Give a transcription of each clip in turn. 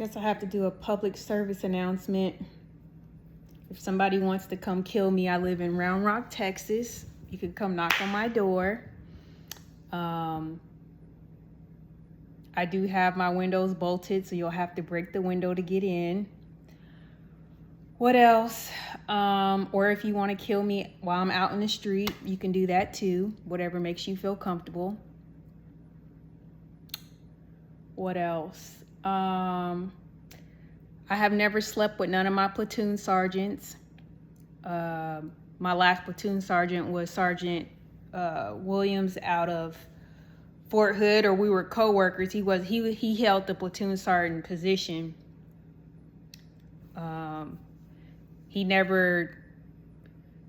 guess I have to do a public service announcement. If somebody wants to come kill me, I live in Round Rock, Texas. You can come knock on my door. I do have my windows bolted, so you'll have to break the window to get in. What else? Or if you want to kill me while I'm out in the street, you can do that too. Whatever makes you feel comfortable. What else? I have never slept with none of my platoon sergeants. My last platoon sergeant was Sergeant Williams out of Fort Hood, or we were co-workers. He held the platoon sergeant position. He never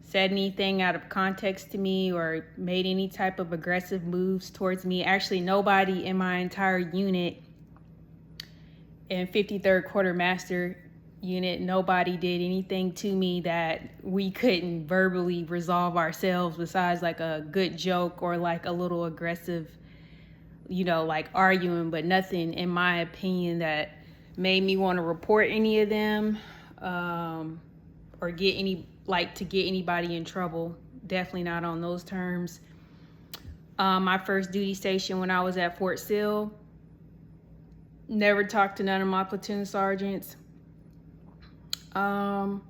said anything out of context to me or made any type of aggressive moves towards me. Actually, nobody in my entire unit, in 53rd Quartermaster unit, nobody did anything to me that we couldn't verbally resolve ourselves, besides like a good joke or like a little aggressive, like arguing, but nothing, in my opinion, that made me want to report any of them, or get anybody in trouble. Definitely not on those terms. My first duty station when I was at Fort Sill, never talked to none of my platoon sergeants. Some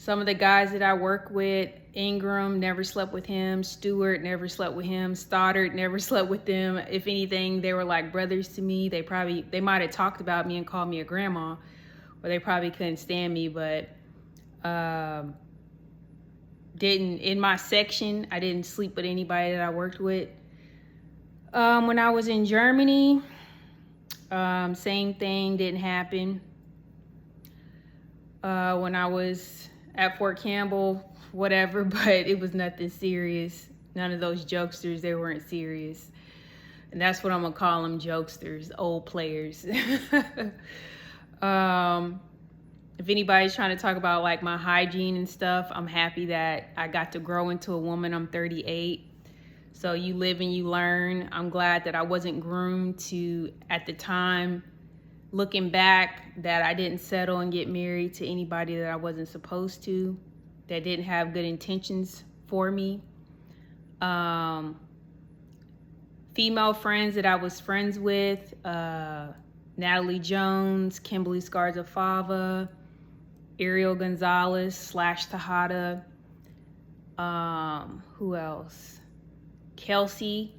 of the guys that I work with, Ingram, never slept with him. Stewart, never slept with him. Stoddard, never slept with them. If anything, they were like brothers to me. They might have talked about me and called me a grandma, or they probably couldn't stand me, but in my section, I didn't sleep with anybody that I worked with. When I was in Germany, same thing, didn't happen. When I was at Fort Campbell, whatever, but it was nothing serious. None of those jokesters, they weren't serious. And that's what I'm gonna call them, jokesters, old players. If anybody's trying to talk about like my hygiene and stuff, I'm happy that I got to grow into a woman. I'm 38. So you live and you learn. I'm glad that I wasn't groomed to, at the time, looking back, that I didn't settle and get married to anybody that I wasn't supposed to, that didn't have good intentions for me. Female friends that I was friends with, Natalie Jones, Kimberly Scarzafava, Ariel Gonzalez / Tejada. Who else? Kelsey.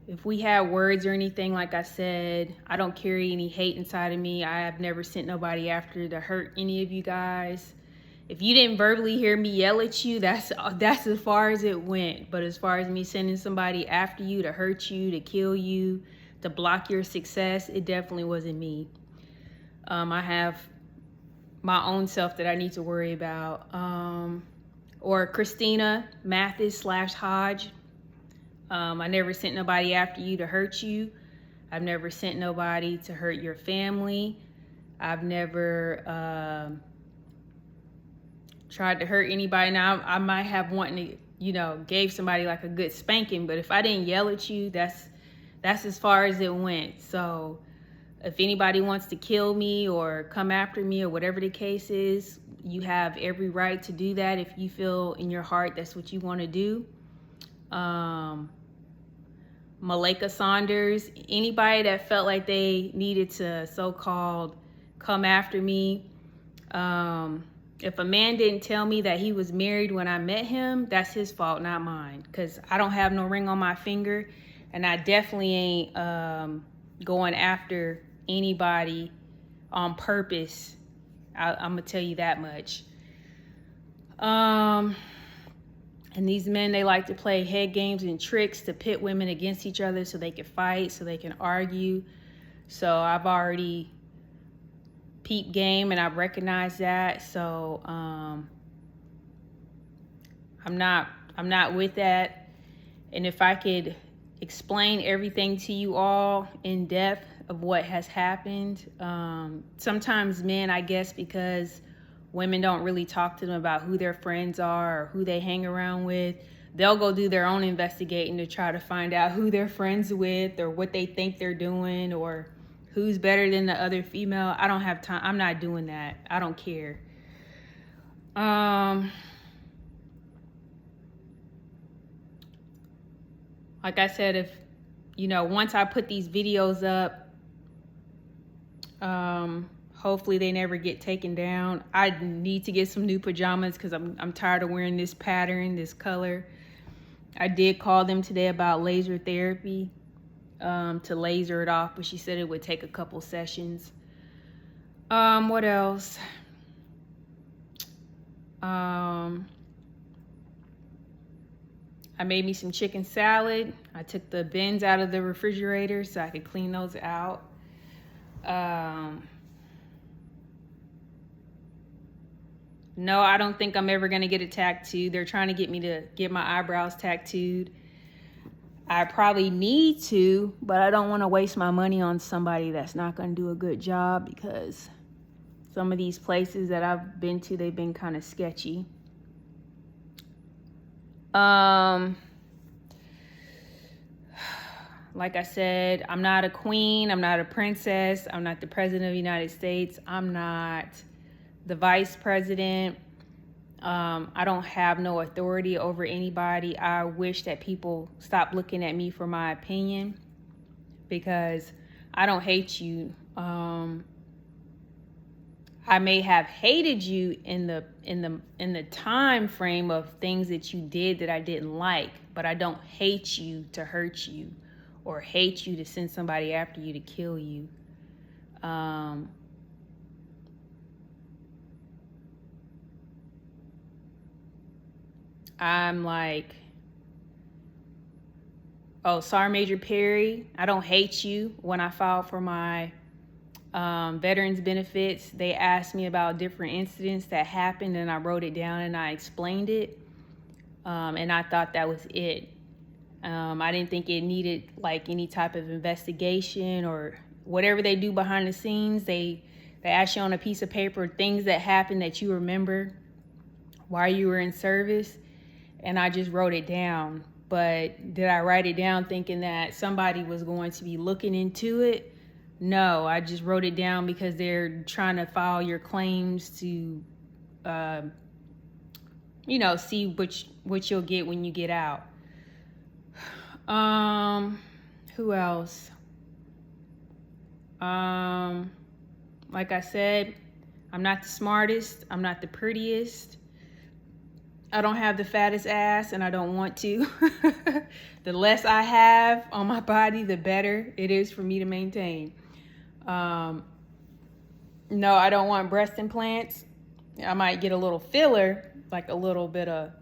If we had words or anything, like I said, I don't carry any hate inside of me. I have never sent nobody after to hurt any of you guys. If you didn't verbally hear me yell at you, that's as far as it went. But as far as me sending somebody after you to hurt you, to kill you, to block your success, it definitely wasn't me. I have my own self that I need to worry about. Or Christina Mathis / Hodge. I never sent nobody after you to hurt you. I've never sent nobody to hurt your family. I've never tried to hurt anybody. Now, I might have wanted to, gave somebody like a good spanking, but if I didn't yell at you, that's as far as it went. So if anybody wants to kill me or come after me or whatever the case is, you have every right to do that if you feel in your heart that's what you want to do. Malika Saunders, anybody that felt like they needed to so-called come after me. If a man didn't tell me that he was married when I met him, that's his fault, not mine, because I don't have no ring on my finger, and I definitely ain't going after anybody on purpose. I'm gonna tell you that much. And these men, they like to play head games and tricks to pit women against each other so they can fight, so they can argue. So I've already peeped game and I've recognized that. So I'm not with that. And if I could explain everything to you all in depth of what has happened, sometimes men, I guess because women don't really talk to them about who their friends are or who they hang around with, they'll go do their own investigating to try to find out who they're friends with or what they think they're doing or who's better than the other female. I don't have time. I'm not doing that. I don't care. Like I said, if, once I put these videos up, hopefully they never get taken down. I need to get some new pajamas because I'm tired of wearing this pattern, this color. I did call them today about laser therapy, to laser it off, but she said it would take a couple sessions. What else? I made me some chicken salad. I took the bins out of the refrigerator so I could clean those out. No, I don't think I'm ever gonna get a tattoo. They're trying to get me to get my eyebrows tattooed. I probably need to, but I don't want to waste my money on somebody that's not gonna do a good job, because some of these places that I've been to, they've been kind of sketchy. Like I said, I'm not a queen, I'm not a princess, I'm not the president of the United States, I'm not the vice president. I don't have no authority over anybody. I wish that people stop looking at me for my opinion, because I don't hate you. I may have hated you in the time frame of things that you did that I didn't like, but I don't hate you to hurt you or hate you to send somebody after you to kill you. I'm like, oh, Sergeant Major Perry, I don't hate you. When I filed for my veterans benefits, they asked me about different incidents that happened, and I wrote it down and I explained it. And I thought that was it. I didn't think it needed like any type of investigation or whatever they do behind the scenes. They ask you on a piece of paper things that happened that you remember while you were in service, and I just wrote it down. But did I write it down thinking that somebody was going to be looking into it? No, I just wrote it down because they're trying to file your claims to, see what you'll get when you get out. Who else? Like I said, I'm not the smartest. I'm not the prettiest. I don't have the fattest ass, and I don't want to. The less I have on my body, the better it is for me to maintain. No, I don't want breast implants. I might get a little filler, like a little bit of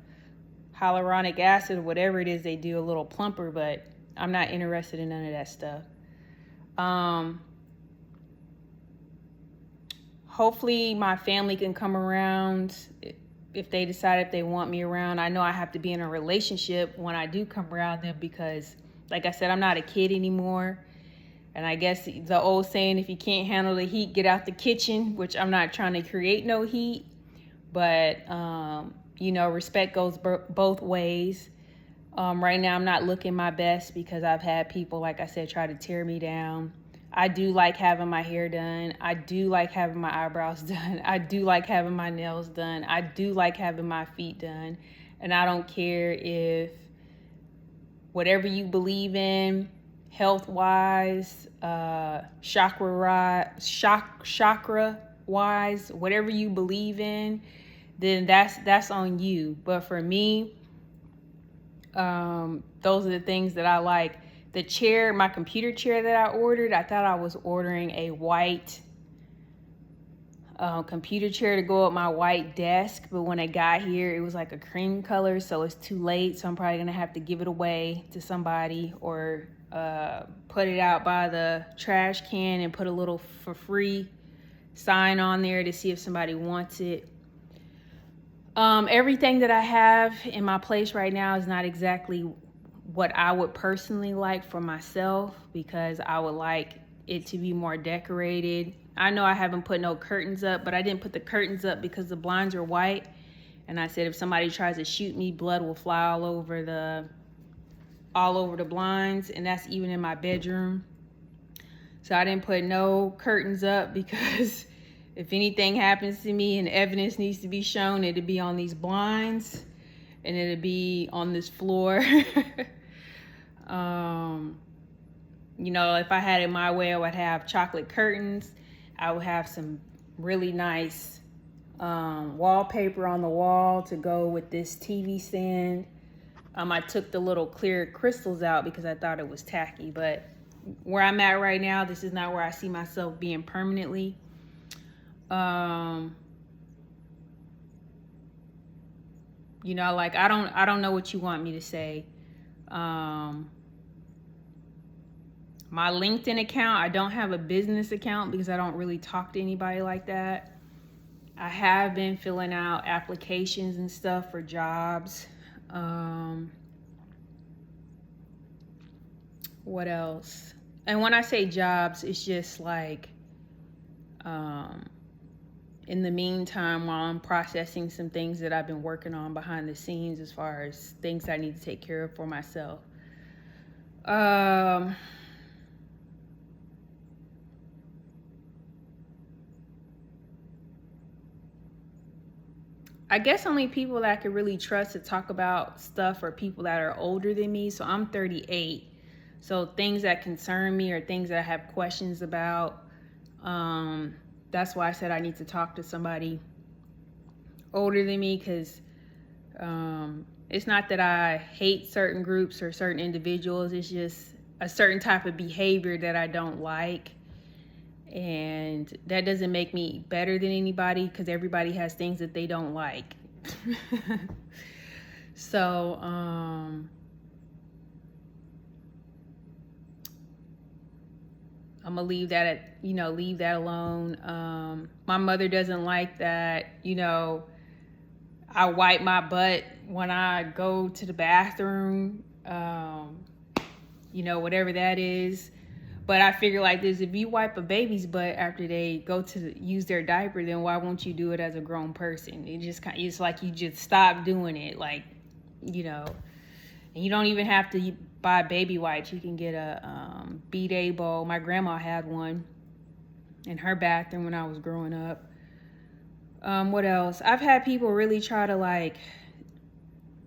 hyaluronic acid or whatever it is they do, a little plumper, but I'm not interested in none of that stuff. Hopefully my family can come around if they decide if they want me around. I know I have to be in a relationship when I do come around them, because like I said, I'm not a kid anymore. And I guess the old saying, if you can't handle the heat, get out the kitchen, which I'm not trying to create no heat. But, respect goes both ways. Right now, I'm not looking my best because I've had people, like I said, try to tear me down. I do like having my hair done. I do like having my eyebrows done. I do like having my nails done. I do like having my feet done. And I don't care if whatever you believe in, health-wise, chakra-wise, whatever you believe in, then that's on you. But for me, those are the things that I like. The chair, my computer chair that I ordered, I thought I was ordering a white computer chair to go up my white desk, but when I got here, it was like a cream color, so it's too late. So I'm probably gonna have to give it away to somebody, or put it out by the trash can and put a little for free sign on there to see if somebody wants it. Everything that I have in my place right now is not exactly what I would personally like for myself, because I would like it to be more decorated. I know I haven't put no curtains up, but I didn't put the curtains up because the blinds are white And I said, if somebody tries to shoot me, blood will fly all over the blinds, and that's even in my bedroom. So I didn't put no curtains up because if anything happens to me and evidence needs to be shown, it'd be on these blinds and it'd be on this floor. You know, if I had it my way, I would have chocolate curtains. I would have some really nice wallpaper on the wall to go with this TV stand. I took the little clear crystals out because I thought it was tacky, but where I'm at right now, this is not where I see myself being permanently. You know, like I don't know what you want me to say. My LinkedIn account, I don't have a business account because I don't really talk to anybody like that. I have been filling out applications and stuff for jobs. What else? And when I say jobs, it's just like in the meantime, while I'm processing some things that I've been working on behind the scenes as far as things I need to take care of for myself. I guess only people that I could really trust to talk about stuff are people that are older than me. So I'm 38. So things that concern me or things that I have questions about, that's why I said I need to talk to somebody older than me, because it's not that I hate certain groups or certain individuals. It's just a certain type of behavior that I don't like. And that doesn't make me better than anybody, because everybody has things that they don't like. So, I'm gonna leave that alone. My mother doesn't like that, I wipe my butt when I go to the bathroom, whatever that is. But I figure like this: if you wipe a baby's butt after they go to use their diaper, then why won't you do it as a grown person? It's like you just stop doing it, and you don't even have to buy baby wipes. You can get a bidet bowl. My grandma had one in her bathroom when I was growing up. What else? I've had people really try to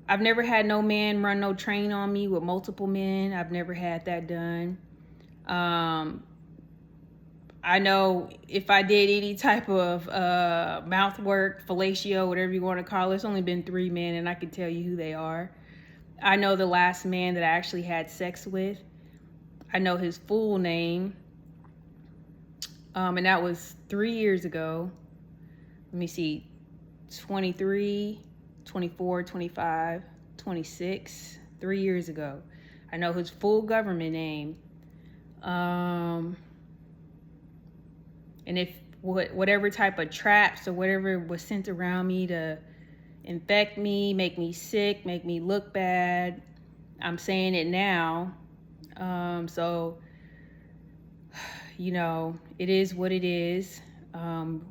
I've never had no man run no train on me with multiple men. I've never had that done. I know if I did any type of mouth work, fellatio, whatever you want to call it, it's only been 3 men, and I can tell you who they are. I know the last man that I actually had sex with. I know his full name. And that was 3 years ago. Let me see, 23, 24, 25, 26, 3 years ago. I know his full government name. And if whatever type of traps or whatever was sent around me to infect me, make me sick, make me look bad, I'm saying it now. So it is what it is.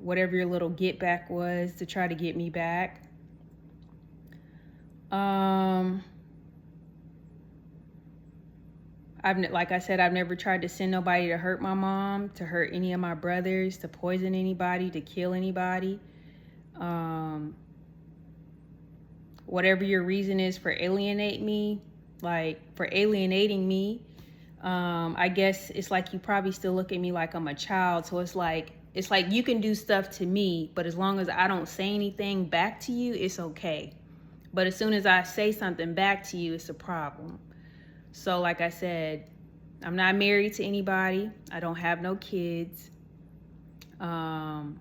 Whatever your little get back was to try to get me back. Like I said, I've never tried to send nobody to hurt my mom, to hurt any of my brothers, to poison anybody, to kill anybody. Whatever your reason is for alienating me, I guess it's like you probably still look at me like I'm a child. So it's like you can do stuff to me, but as long as I don't say anything back to you, it's okay. But as soon as I say something back to you, it's a problem. So like I said, I'm not married to anybody. I don't have no kids. I'm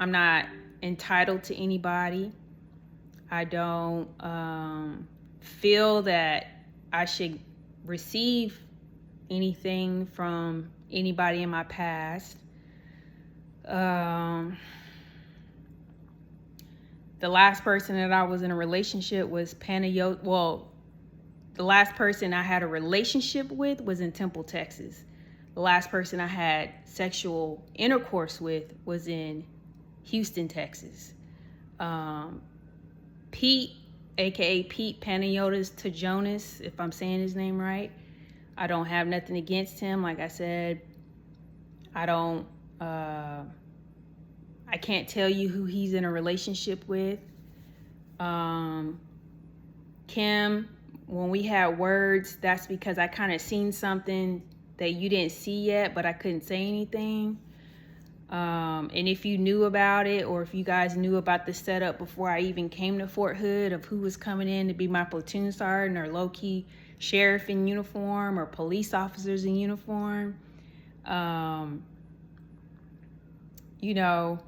not entitled to anybody. I don't feel that I should receive anything from anybody in my past. The last person that I was in a relationship was the last person I had a relationship with was in Temple, Texas. The last person I had sexual intercourse with was in Houston, Texas. Pete, aka Pete Panayotis to Jonas, if I'm saying his name right. I don't have nothing against him. Like I said, I can't tell you who he's in a relationship with. Kim, when we had words, that's because I kind of seen something that you didn't see yet, but I couldn't say anything. And if you knew about it, or if you guys knew about the setup before I even came to Fort Hood of who was coming in to be my platoon sergeant or low-key sheriff in uniform or police officers in uniform, you know,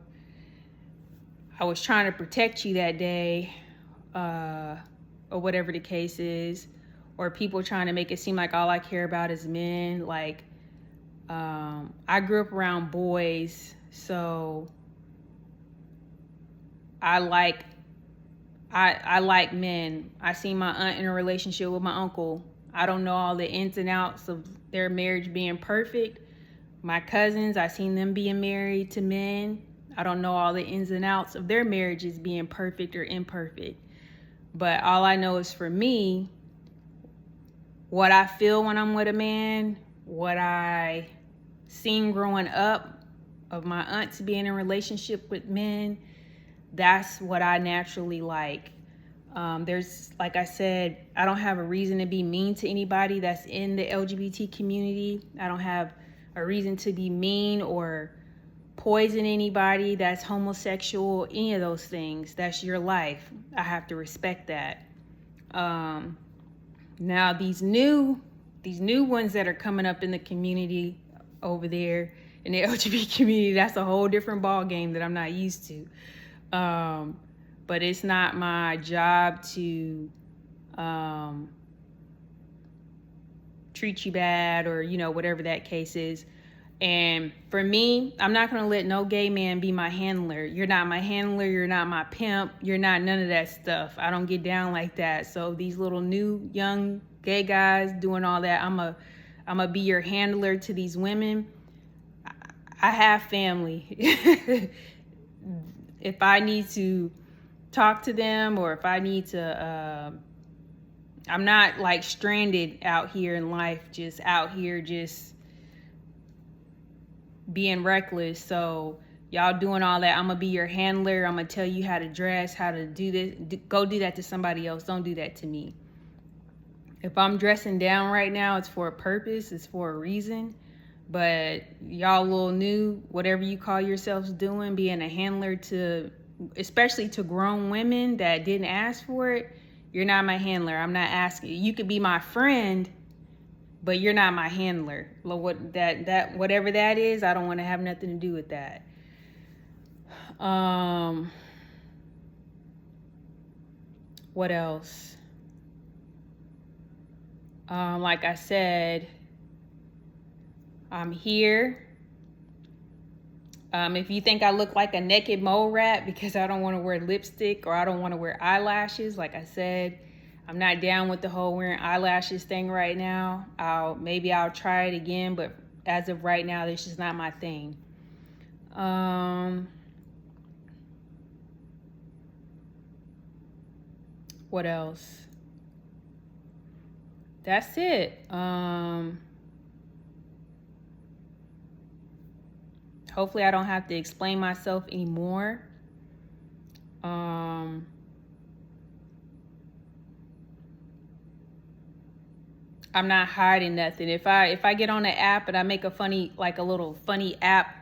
I was trying to protect you that day, or whatever the case is, or people trying to make it seem like all I care about is men. Like, I grew up around boys, so I like men. I seen my aunt in a relationship with my uncle. I don't know all the ins and outs of their marriage being perfect. My cousins, I seen them being married to men. I don't know all the ins and outs of their marriages being perfect or imperfect. But all I know is for me, what I feel when I'm with a man, what I seen growing up of my aunts being in a relationship with men, that's what I naturally like. There's, like I said, I don't have a reason to be mean to anybody that's in the LGBT community. I don't have a reason to be mean or poison anybody that's homosexual, any of those things. That's your life. I have to respect that. Now these new ones that are coming up in the community over there in the LGBT community, that's a whole different ball game that I'm not used to. But it's not my job to treat you bad or, you know, whatever that case is. And for me, I'm not going to let no gay man be my handler. You're not my handler. You're not my pimp. You're not none of that stuff. I don't get down like that. So these little new young gay guys doing all that, I'm a be your handler to these women. I have family. If I need to talk to them, or if I need to, I'm not like stranded out here in life, just out here just being reckless. So y'all doing all that, I'm gonna be your handler. I'm gonna tell you how to dress, how to do this. Go do that to somebody else. Don't do that to me. If I'm dressing down right now, it's for a purpose. It's for a reason. But y'all little new, whatever you call yourselves doing, being a handler to, especially to grown women that didn't ask for it, you're not my handler. I'm not asking. You could be my friend, but you're not my handler. Whatever that is, I don't want to have nothing to do with that. What else? Like I said, I'm here. If you think I look like a naked mole rat because I don't want to wear lipstick or I don't want to wear eyelashes, like I said, I'm not down with the whole wearing eyelashes thing right now. Maybe I'll try it again, but as of right now, this is not my thing. What else? That's it. Hopefully I don't have to explain myself anymore. I'm not hiding nothing. If I get on the app and I make a little funny app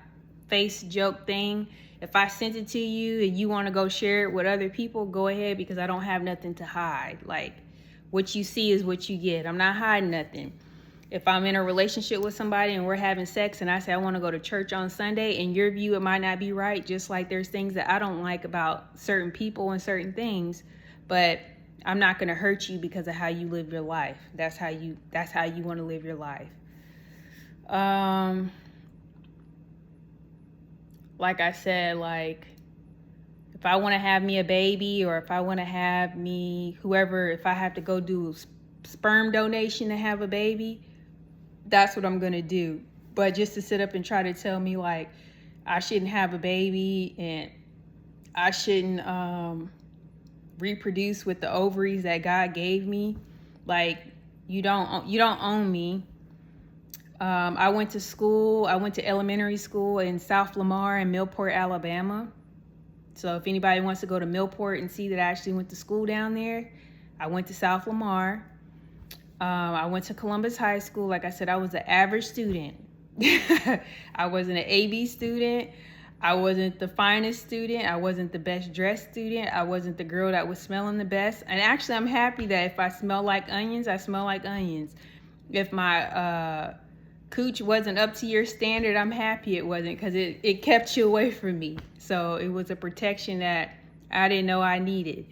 face joke thing, if I sent it to you and you want to go share it with other people, go ahead, because I don't have nothing to hide. Like, what you see is what you get. I'm not hiding nothing. If I'm in a relationship with somebody and we're having sex and I say I want to go to church on Sunday, in your view it might not be right, just like there's things that I don't like about certain people and certain things, but I'm not going to hurt you because of how you live your life. That's how you want to live your life. Like I said, like, if I want to have me a baby, or if I want to have me if I have to go do sperm donation to have a baby, that's what I'm going to do. But just to sit up and try to tell me like I shouldn't have a baby, and I shouldn't reproduce with the ovaries that God gave me. Like, you don't own me. I went to school. I went to elementary school in South Lamar and Millport, Alabama. So if anybody wants to go to Millport and see that I actually went to school down there, I went to South Lamar. I went to Columbus High School. Like I said, I was an average student. I wasn't an AB student. I wasn't the finest student. I wasn't the best dressed student. I wasn't the girl that was smelling the best. And actually, I'm happy that if I smell like onions, I smell like onions. If my cooch wasn't up to your standard, I'm happy it wasn't, because it kept you away from me. So it was a protection that I didn't know I needed.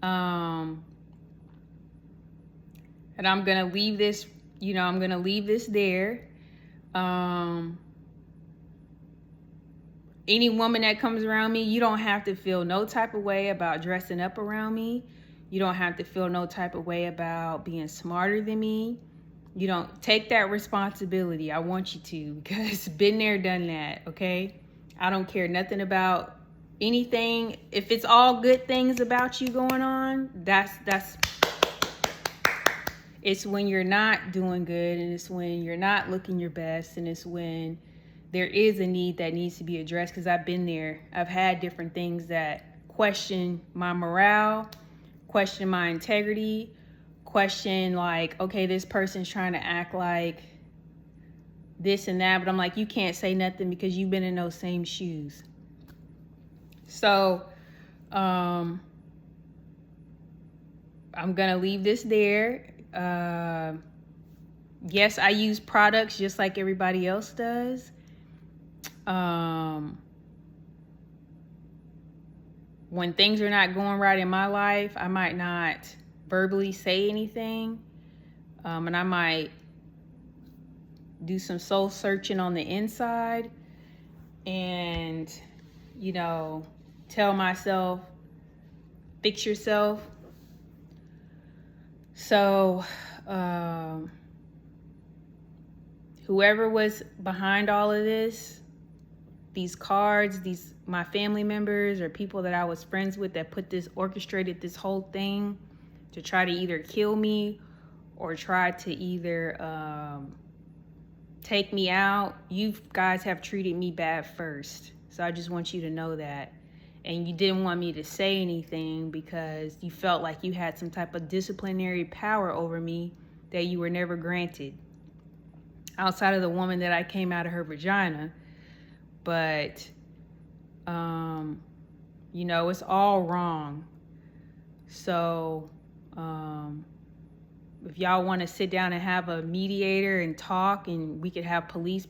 And I'm going to leave this, I'm going to leave this there. Any woman that comes around me, you don't have to feel no type of way about dressing up around me. You don't have to feel no type of way about being smarter than me. You don't take that responsibility. I want you to, because been there, done that, okay? I don't care nothing about anything. If it's all good things about you going on, it's when you're not doing good, and it's when you're not looking your best, and it's when there is a need that needs to be addressed, because I've been there. I've had different things that question my morale, question my integrity, question like, okay, this person's trying to act like this and that, but I'm like, you can't say nothing because you've been in those same shoes. So I'm gonna leave this there. Yes, I use products just like everybody else does. When things are not going right in my life, I might not verbally say anything, and I might do some soul searching on the inside and, tell myself, fix yourself. So whoever was behind all of this, these cards, my family members or people that I was friends with that orchestrated this whole thing to try to either kill me or try to either take me out, you guys have treated me bad first. So I just want you to know that. And you didn't want me to say anything because you felt like you had some type of disciplinary power over me that you were never granted, outside of the woman that I came out of her vagina. But, it's all wrong. So, if y'all want to sit down and have a mediator and talk, and we could have police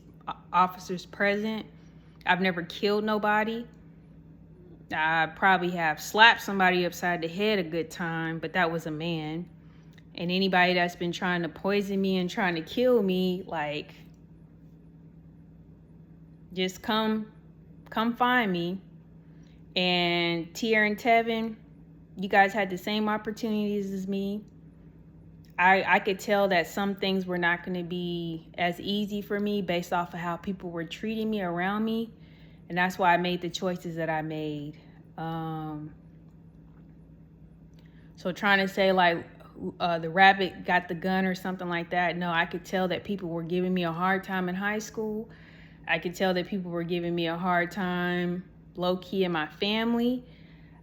officers present. I've never killed nobody. I probably have slapped somebody upside the head a good time, but that was a man. And anybody that's been trying to poison me and trying to kill me, like, just come find me. And Tier and Tevin, you guys had the same opportunities as me. I could tell that some things were not going to be as easy for me based off of how people were treating me around me. And that's why I made the choices that I made. So trying to say like the rabbit got the gun or something like that. No, I could tell that people were giving me a hard time in high school. I could tell that people were giving me a hard time low key in my family.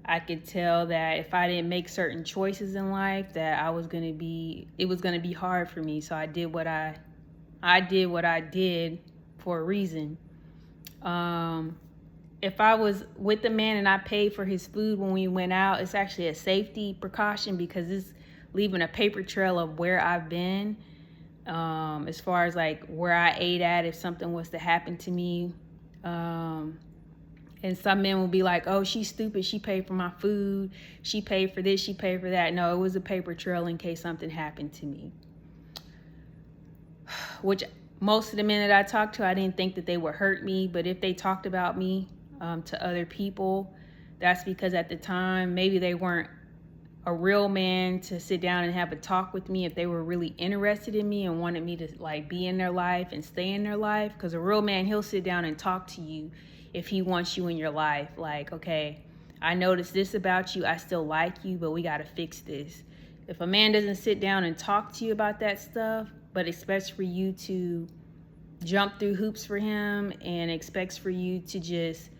I could tell that if I didn't make certain choices in life, that it was going to be hard for me. So I did what I did for a reason. If I was with a man and I paid for his food when we went out, it's actually a safety precaution because it's leaving a paper trail of where I've been. As far as like where I ate at, if something was to happen to me. And some men will be like, oh, she's stupid. She paid for my food. She paid for this. She paid for that. No, it was a paper trail in case something happened to me. Which most of the men that I talked to, I didn't think that they would hurt me. But if they talked about me to other people, that's because at the time, maybe they weren't a real man to sit down and have a talk with me if they were really interested in me and wanted me to like be in their life and stay in their life. Because a real man, he'll sit down and talk to you if he wants you in your life. Like, okay, I noticed this about you. I still like you, but we got to fix this. If a man doesn't sit down and talk to you about that stuff, but expects for you to jump through hoops for him and expects for you to just,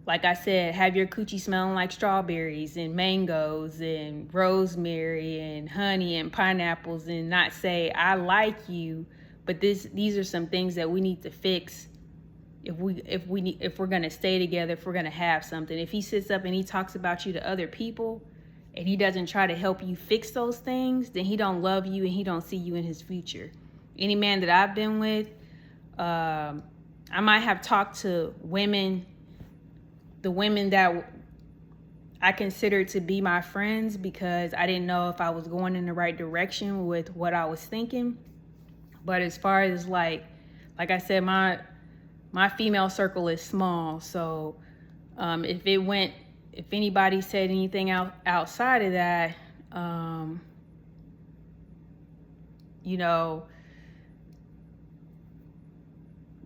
like I said, have your coochie smelling like strawberries and mangoes and rosemary and honey and pineapples, and not say, I like you, but these are some things that we need to fix if we're gonna stay together, if we're gonna have something. If he sits up and he talks about you to other people and he doesn't try to help you fix those things, then he don't love you and he don't see you in his future. Any man that I've been with, I might have talked to women, the women that I considered to be my friends, because I didn't know if I was going in the right direction with what I was thinking. But as far as like I said, my female circle is small. So if anybody said anything outside of that, you know,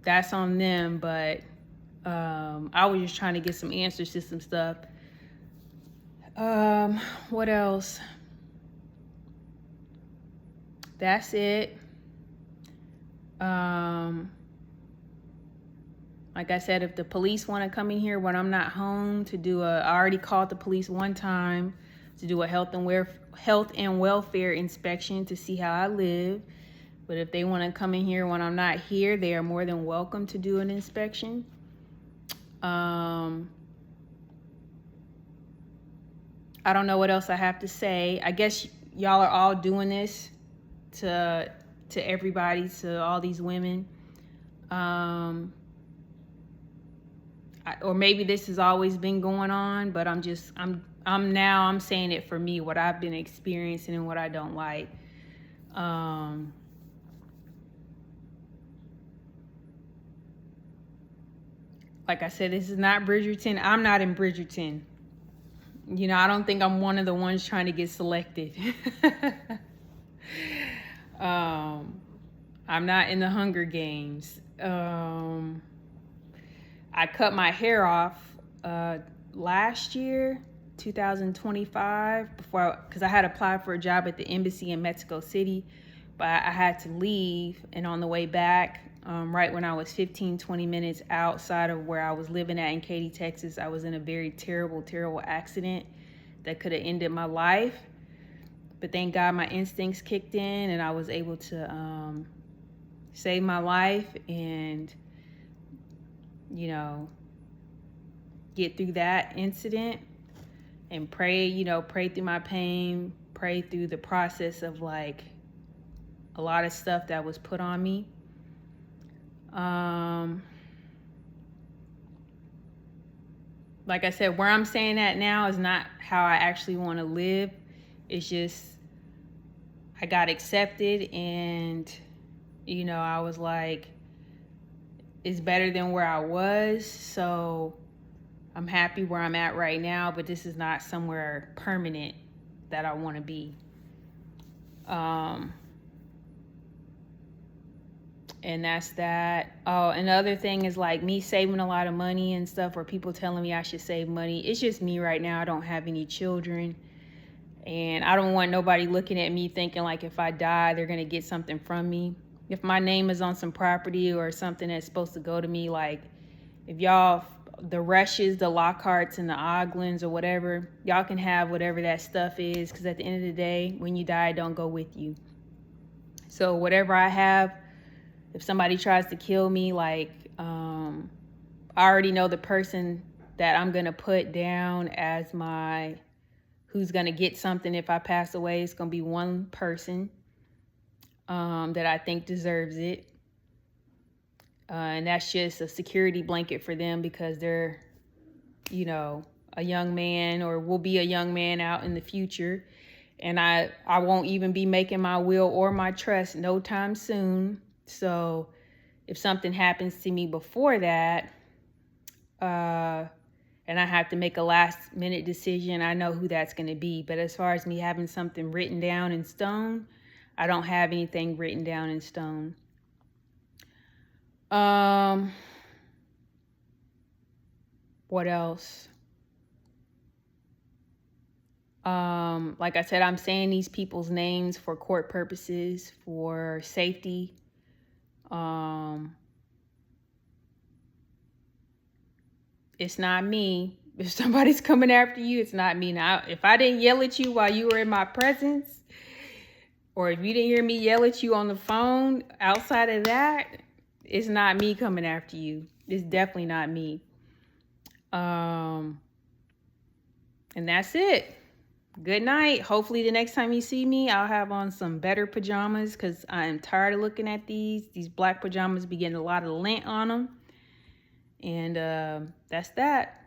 that's on them. But I was just trying to get some answers to some stuff. What else? That's it. Like I said, if the police want to come in here when I'm not home to I already called the police one time to do a health and welfare inspection to see how I live. But if they want to come in here when I'm not here, they are more than welcome to do an inspection. I don't know what else I have to say. I guess y'all are all doing this to everybody, to all these women. Or maybe this has always been going on, but I'm saying it for me, what I've been experiencing and what I don't like. Like I said, this is not Bridgerton. I'm not in Bridgerton. You know, I don't think I'm one of the ones trying to get selected. I'm not in the Hunger Games. I cut my hair off last year, 2025, because I had applied for a job at the embassy in Mexico City, but I had to leave. And on the way back, right when I was 15-20 minutes outside of where I was living at in Katy, Texas, I was in a very terrible accident that could have ended my life. But thank God my instincts kicked in and I was able to save my life and, you know, get through that incident and pray through my pain, pray through the process of like a lot of stuff that was put on me. Like I said, where I'm saying that now is not how I actually want to live. It's just I got accepted and, you know, I was like, it's better than where I was. So I'm happy where I'm at right now, but this is not somewhere permanent that I want to be. And that's that. Oh, another thing is like me saving a lot of money and stuff, or people telling me I should save money. It's just me right now. I don't have any children. And I don't want nobody looking at me thinking like if I die, they're going to get something from me. If my name is on some property or something that's supposed to go to me, like if y'all, the Rushes, the Lockharts, and the Oglins or whatever, y'all can have whatever that stuff is, because at the end of the day, when you die, it don't go with you. So whatever I have, if somebody tries to kill me, like I already know the person that I'm going to put down as who's going to get something if I pass away. It's going to be one person that I think deserves it. And that's just a security blanket for them because they're, you know, a young man or will be a young man out in the future. And I won't even be making my will or my trust no time soon. So if something happens to me before that, and I have to make a last minute decision, I know who that's going to be. But as far as me having something written down in stone, I don't have anything written down in stone. What else? Like I said, I'm saying these people's names for court purposes, for safety. It's not me. If somebody's coming after you, it's not me. Now, if I didn't yell at you while you were in my presence, or if you didn't hear me yell at you on the phone, outside of that, it's not me coming after you. It's definitely not me. And that's it. Good night. Hopefully the next time you see me, I'll have on some better pajamas, because I am tired of looking at these. These black pajamas be getting a lot of lint on them. And that's that.